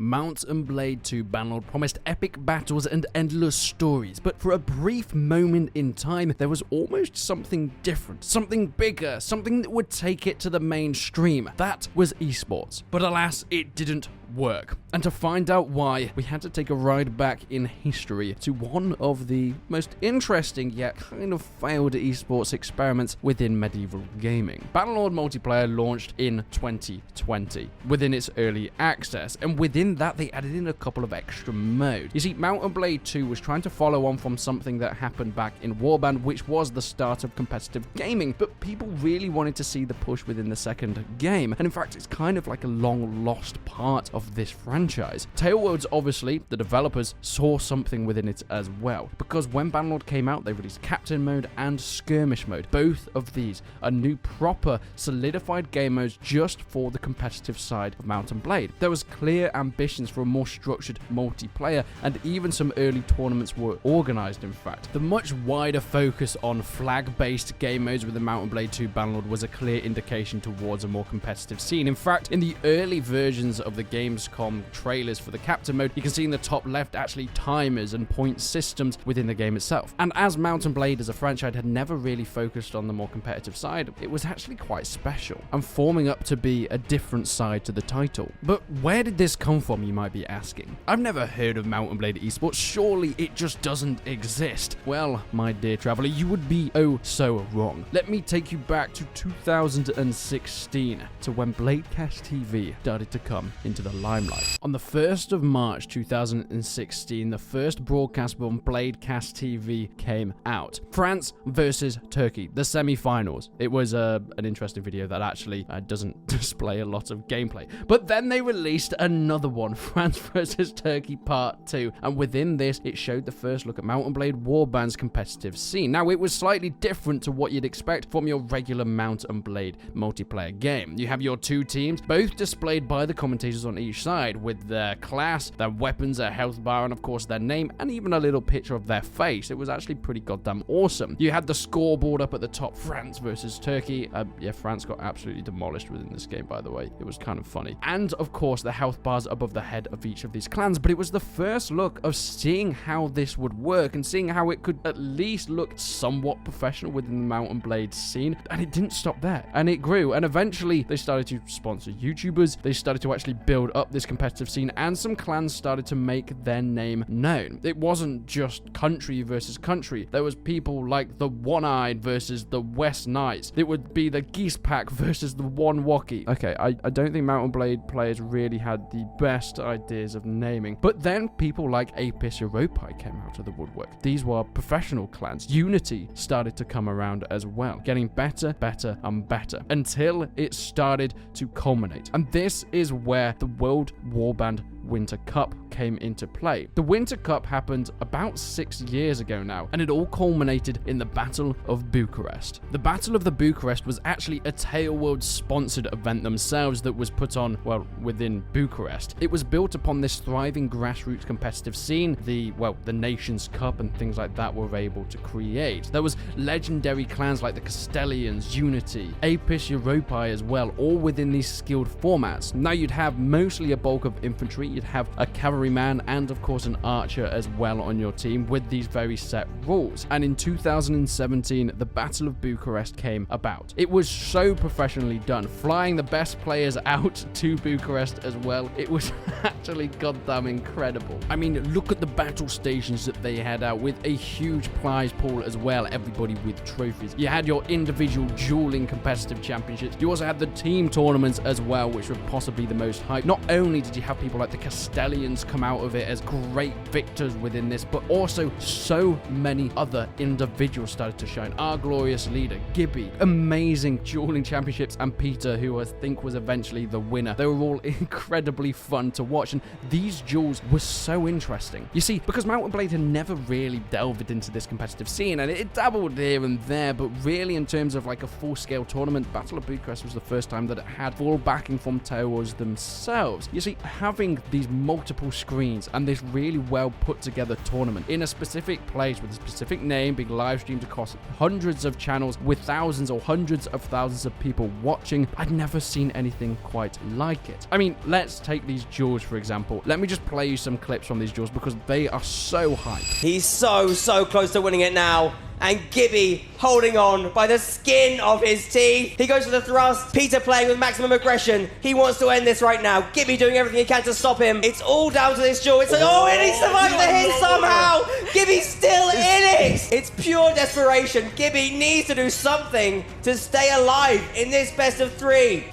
Mount & Blade 2 Bannerlord promised epic battles and endless stories, but for a brief moment in time, there was almost something different, something bigger, something that would take it to the mainstream. That was esports. But alas, it didn't work. And to find out why, we had to take a ride back in history to one of the most interesting yet kind of failed esports experiments within medieval gaming. Bannerlord multiplayer launched in 2020 within its early access, and within that they added in a couple of extra modes. You see, Mount & Blade 2 was trying to follow on from something that happened back in Warband, which was the start of competitive gaming, but people really wanted to see the push within the second game, and in fact it's kind of like a long lost part of this franchise. Tailworlds, obviously, the developers saw something within it as well, because when Bannerlord came out, they released Captain Mode and Skirmish Mode. Both of these are new, proper, solidified game modes just for the competitive side of Mount & Blade. There was clear ambitions for a more structured multiplayer, and even some early tournaments were organized, in fact. The much wider focus on flag-based game modes with the Mount & Blade 2 Bannerlord was a clear indication towards a more competitive scene. In fact, in the early versions of the Gamescom trailers for the Captain Mode, you can see in the top left actually timers and point systems within the game itself. And as Mount & Blade as a franchise had never really focused on the more competitive side, it was actually quite special and forming up to be a different side to the title. But where did this come from, you might be asking? I've never heard of Mount & Blade esports, surely it just doesn't exist. Well, my dear traveler, you would be oh so wrong. Let me take you back to 2016 to when Bladecast TV started to come into the limelight. On the 1st of March 2016, the first broadcast on Bladecast TV came out. France versus Turkey, the semi-finals. It was an interesting video that actually doesn't display a lot of gameplay. But then they released another one, France versus Turkey Part 2, and within this, it showed the first look at Mount & Blade Warband's competitive scene. Now, it was slightly different to what you'd expect from your regular Mount & Blade multiplayer game. You have your two teams, both displayed by the commentators on each side, with their class, their weapons, their health bar, and of course their name, and even a little picture of their face. It was actually pretty goddamn awesome. You had the scoreboard up at the top, France versus Turkey. Yeah, France got absolutely demolished within this game, by the way. It was kind of funny. And of course the health bars above the head of each of these clans, but it was the first look of seeing how this would work and seeing how it could at least look somewhat professional within the Mount & Blade scene. And it didn't stop there, and it grew, and eventually they started to sponsor YouTubers. They started to actually build up this competitive scene, and some clans started to make their name known. It wasn't just country versus country. There was people like the One-Eyed versus the West Knights. It would be the Geese Pack versus the One Wocky. Okay, I don't think Mount & Blade players really had the best ideas of naming, but then people like Apis Europae came out of the woodwork. These were professional clans. Unity started to come around as well, getting better, and better, until it started to culminate. And this is where the World Warband Winter Cup came into play. The Winter Cup happened about 6 years ago now, and it all culminated in the Battle of Bucharest. The Battle of the Bucharest was actually a Tailworld sponsored event themselves that was put on, well, within Bucharest. It was built upon this thriving grassroots competitive scene the Nations Cup and things like that were able to create. There was legendary clans like the Castellians, Unity, Apis Europae as well, all within these skilled formats. Now you'd have mostly a bulk of infantry, you'd have a cavalryman, and of course an archer as well on your team with these very set rules. And in 2017, the Battle of Bucharest came about. It was so professionally done, flying the best players out to Bucharest as well. It was actually goddamn incredible. I mean, look at the battle stations that they had out with a huge prize pool as well, everybody with trophies. You had your individual dueling competitive championships. You also had the team tournaments as well, which were possibly the most hype. Not only did you have people like the Castellians come out of it as great victors within this, but also so many other individuals started to shine. Our glorious leader, Gibby, amazing dueling championships, and Peter, who I think was eventually the winner. They were all incredibly fun to watch, and these duels were so interesting. You see, because Mount & Blade had never really delved into this competitive scene, and it dabbled here and there, but really in terms of like a full-scale tournament, Battle of Bucharest was the first time that it had full backing from Tailworlds themselves. You see, having the these multiple screens and this really well put together tournament in a specific place with a specific name being live streamed across hundreds of channels with thousands or hundreds of thousands of people watching, I'd never seen anything quite like it. I mean, let's take these duels for example. Let me just play you some clips from these duels because they are so hype. He's so close to winning it now. And Gibby holding on by the skin of his teeth. He goes for the thrust. Peter playing with maximum aggression. He wants to end this right now. Gibby doing everything he can to stop him. It's all down to this duel. It's and he survives the hit somehow. Gibby's still in it. It's pure desperation. Gibby needs to do something to stay alive in this best of 3.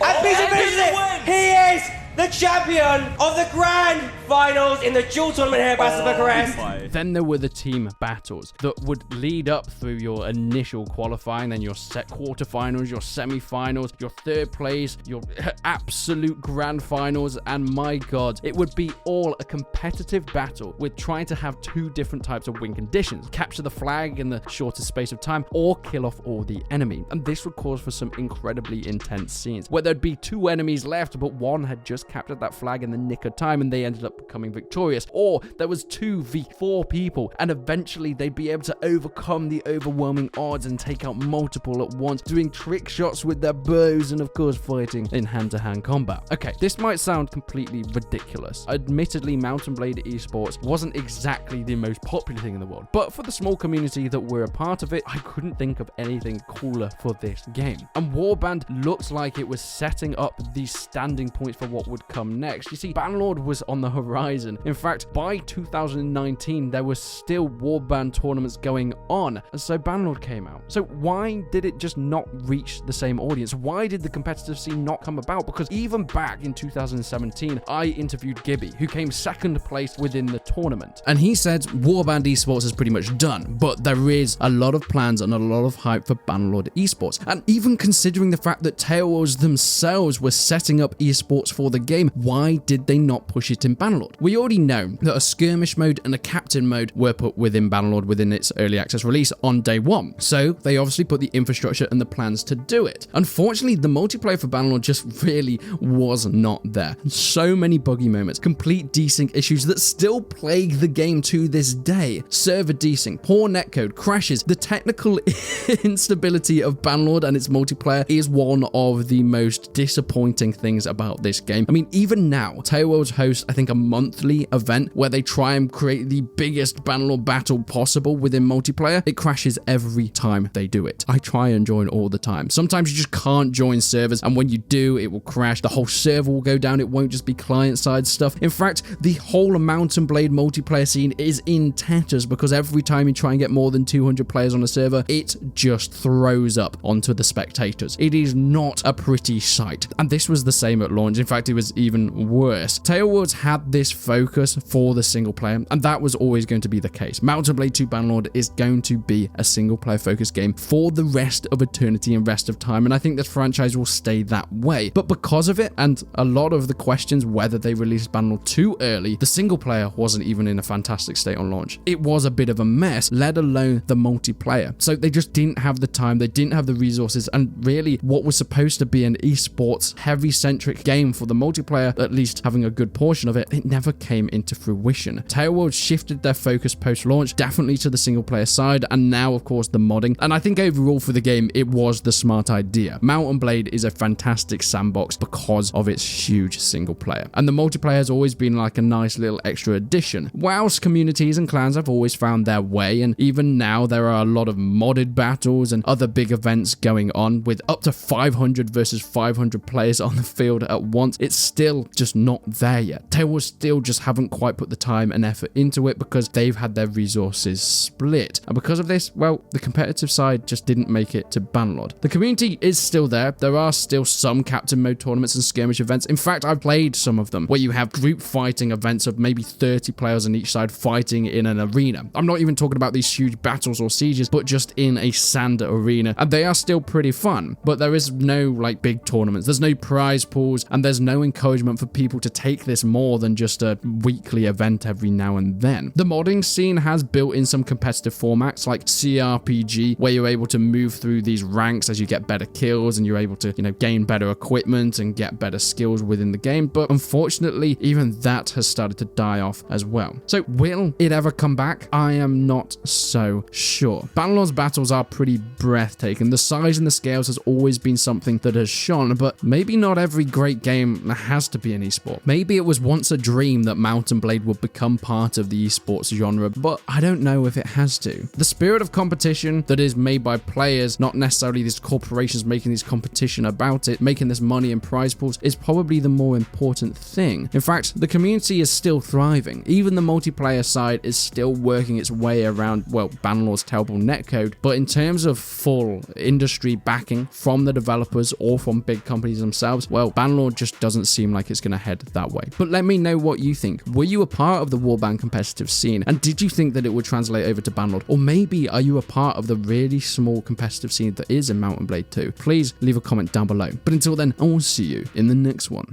And Peter finishes it. He is the champion of the grand finals in the duel tournament here at Battle of Bucharest. Then there were the team battles that would lead up through your initial qualifying, then your set quarterfinals, your semi-finals, your third place, your absolute grand finals, and my god, it would be all a competitive battle with trying to have 2 different types of win conditions: capture the flag in the shortest space of time or kill off all the enemy. And this would cause for some incredibly intense scenes where there'd be 2 enemies left, but one had just captured that flag in the nick of time and they ended up becoming victorious, or there was 2v4 people and eventually they'd be able to overcome the overwhelming odds and take out multiple at once, doing trick shots with their bows and of course fighting in hand-to-hand combat. Okay, this might sound completely ridiculous. Admittedly, Mountain Blade esports wasn't exactly the most popular thing in the world, but for the small community that were a part of it, I couldn't think of anything cooler for this game. And Warband looks like it was setting up these standing points for what would come next. You see, Bannerlord was on the horizon. In fact, by 2019, there were still Warband tournaments going on, and so Bannerlord came out. So why did it just not reach the same audience? Why did the competitive scene not come about? Because even back in 2017, I interviewed Gibby, who came 2nd place within the tournament. And he said Warband esports is pretty much done, but there is a lot of plans and a lot of hype for Bannerlord esports. And even considering the fact that Tailwars themselves were setting up esports for the game, why did they not push it in Bannerlord? We already know that a skirmish mode and a captain mode were put within Bannerlord within its early access release on day 1. So they obviously put the infrastructure and the plans to do it. Unfortunately, the multiplayer for Bannerlord just really was not there. So many buggy moments, complete desync issues that still plague the game to this day. Server desync, poor netcode, crashes. The technical instability of Bannerlord and its multiplayer is one of the most disappointing things about this game. I mean, even now, Tailworlds hosts, I think, a monthly event where they try and create the biggest Bannerlord battle possible within multiplayer. It crashes every time they do it. I try and join all the time. Sometimes you just can't join servers, and when you do, it will crash. The whole server will go down. It won't just be client-side stuff. In fact, the whole Mountain Blade multiplayer scene is in tatters because every time you try and get more than 200 players on a server, it just throws up onto the spectators. It is not a pretty sight. And this was the same at launch. In fact, it was even worse. Tailworlds had this focus for the single player, and that was always going to be the case. Mountain Blade 2 Bannerlord is going to be a single player focused game for the rest of eternity and rest of time, and I think this franchise will stay that way. But because of it, and a lot of the questions whether they released Bannerlord too early, the single player wasn't even in a fantastic state on launch. It was a bit of a mess, let alone the multiplayer. So they just didn't have the time, they didn't have the resources, and really what was supposed to be an esports heavy centric game for the multiplayer, at least having a good portion of it, it never came into fruition. Tailworlds shifted their focus post-launch definitely to the single player side, and now of course the modding, and I think overall for the game it was the smart idea. Mountain Blade is a fantastic sandbox because of its huge single player, and the multiplayer has always been like a nice little extra addition. Whilst communities and clans have always found their way, and even now there are a lot of modded battles and other big events going on with up to 500 versus 500 players on the field at once, it's still just not there yet. Tailworlds still just haven't quite put the time and effort into it because they've had their resources split, and because of this, well, the competitive side just didn't make it to Bannerlord. The community is still there. There are still some captain mode tournaments and skirmish events. In fact, I've played some of them where you have group fighting events of maybe 30 players on each side fighting in an arena. I'm not even talking about these huge battles or sieges, but just in a sand arena, and they are still pretty fun, but there is no like big tournaments, there's no prize pools, and there's no no encouragement for people to take this more than just a weekly event every now and then. The modding scene has built in some competitive formats like CRPG, where you're able to move through these ranks as you get better kills and you're able to, gain better equipment and get better skills within the game. But unfortunately, even that has started to die off as well. So will it ever come back? I am not so sure. Bannerlord's battles are pretty breathtaking. The size and the scales has always been something that has shone, but maybe not every great game has to be an esport. Maybe it was once a dream that Mount & Blade would become part of the esports genre, but I don't know if it has to. The spirit of competition that is made by players, not necessarily these corporations making this competition about it, making this money and prize pools, is probably the more important thing. In fact, the community is still thriving. Even the multiplayer side is still working its way around, well, Bannerlord's terrible netcode, but in terms of full industry backing from the developers or from big companies themselves, well, Bannerlord just doesn't seem like it's going to head that way. But let me know what you think. Were you a part of the Warband competitive scene, and did you think that it would translate over to Bannerlord? Or maybe are you a part of the really small competitive scene that is in Mount & Blade 2? Please leave a comment down below. But until then, I will see you in the next one.